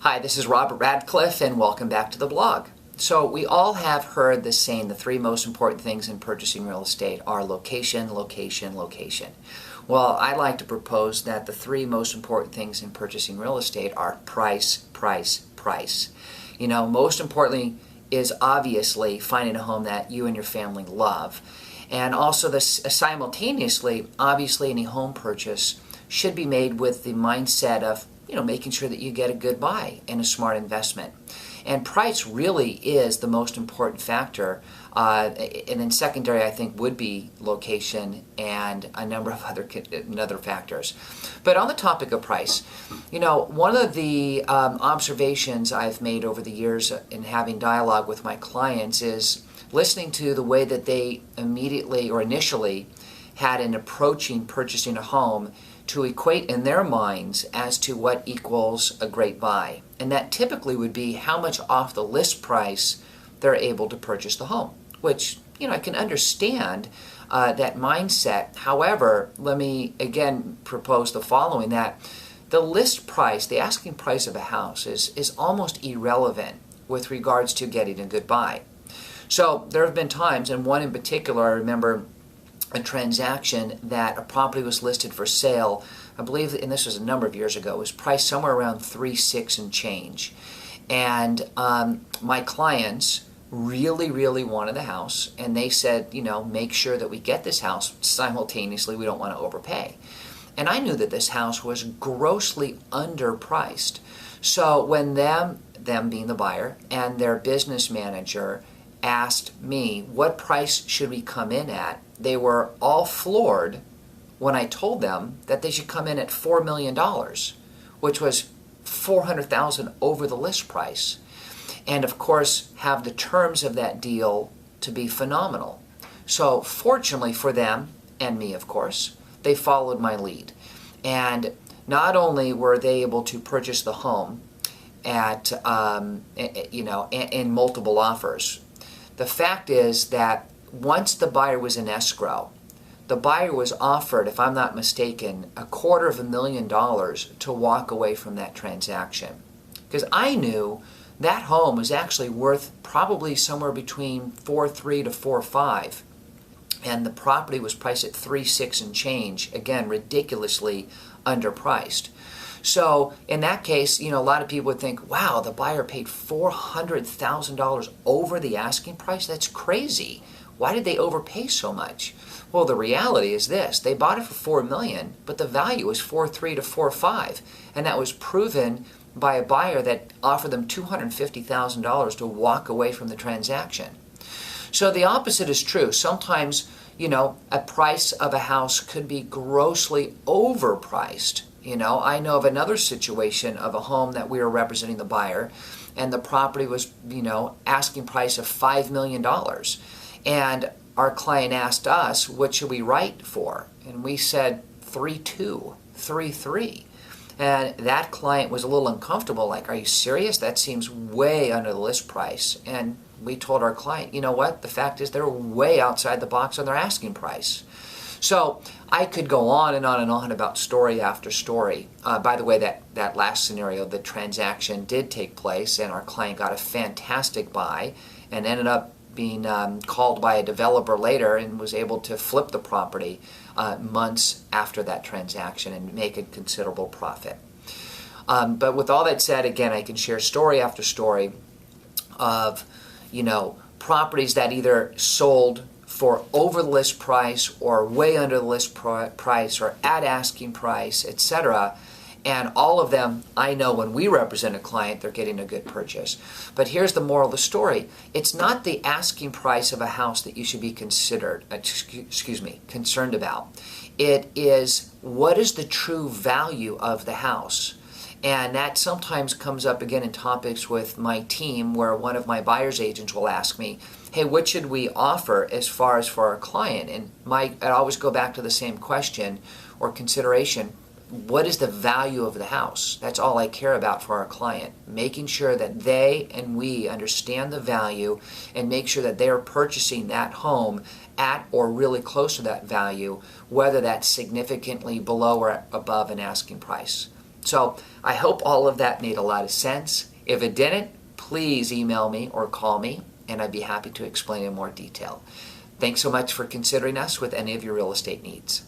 Hi, this is Robert Radcliffe, and welcome back to the blog. So we all have heard this saying, the three most important things in purchasing real estate are location, location, location. Well, I'd like to propose that the three most important things in purchasing real estate are price, price, price. You know, most importantly is obviously finding a home that you and your family love. And also simultaneously, obviously any home purchase should be made with the mindset of making sure that you get a good buy and a smart investment. And price really is the most important factor. And then secondary, I think, would be location and a number of other factors. But on the topic of price, one of the observations I've made over the years in having dialogue with my clients is listening to the way that they immediately or initially had in approaching purchasing a home to equate in their minds as to what equals a great buy. And that typically would be how much off the list price they're able to purchase the home, which, I can understand that mindset. However, let me again propose the following, that the list price, the asking price of a house is almost irrelevant with regards to getting a good buy. So there have been times, and one in particular, I remember a transaction that a property was listed for sale, I believe, and this was a number of years ago, it was priced somewhere around $3.6 and change. And my clients really, really wanted the house, and they said, make sure that we get this house simultaneously, we don't want to overpay. And I knew that this house was grossly underpriced. So when them being the buyer, and their business manager asked me, what price should we come in at? They were all floored when I told them that they should come in at $4 million, which was $400,000 over the list price. And of course, have the terms of that deal to be phenomenal. So fortunately for them, and me of course, they followed my lead. And not only were they able to purchase the home at, in multiple offers, the fact is that once the buyer was in escrow, the buyer was offered, if I'm not mistaken, $250,000 to walk away from that transaction. Because I knew that home was actually worth probably somewhere between $4.3 to $4.5, and the property was priced at $3.6 and change. Again, ridiculously underpriced. So in that case, a lot of people would think, wow, the buyer paid $400,000 over the asking price? That's crazy. Why did they overpay so much? Well, the reality is this. They bought it for $4 million, but the value was $4.3 to $4.5. And that was proven by a buyer that offered them $250,000 to walk away from the transaction. So the opposite is true. Sometimes, a price of a house could be grossly overpriced. I know of another situation of a home that we were representing the buyer, and the property was, asking price of $5 million. And our client asked us, what should we write for? And we said 3.2, 3.3. And that client was a little uncomfortable, like, are you serious? That seems way under the list price. And we told our client, you know what? The fact is they're way outside the box on their asking price. So I could go on and on and on about story after story. By the way, that last scenario, the transaction did take place, and our client got a fantastic buy and ended up being called by a developer later and was able to flip the property months after that transaction and make a considerable profit. But with all that said, again, I can share story after story of, properties that either sold for over the list price or way under the list price or at asking price, etc. And all of them, I know when we represent a client, they're getting a good purchase. But here's the moral of the story. It's not the asking price of a house that you should be concerned about. It is, what is the true value of the house? And that sometimes comes up again in topics with my team, where one of my buyer's agents will ask me, hey, what should we offer as far as for our client? And I always go back to the same question or consideration. What is the value of the house? That's all I care about for our client. Making sure that they and we understand the value and make sure that they are purchasing that home at or really close to that value, whether that's significantly below or above an asking price. So I hope all of that made a lot of sense. If it didn't, please email me or call me, and I'd be happy to explain in more detail. Thanks so much for considering us with any of your real estate needs.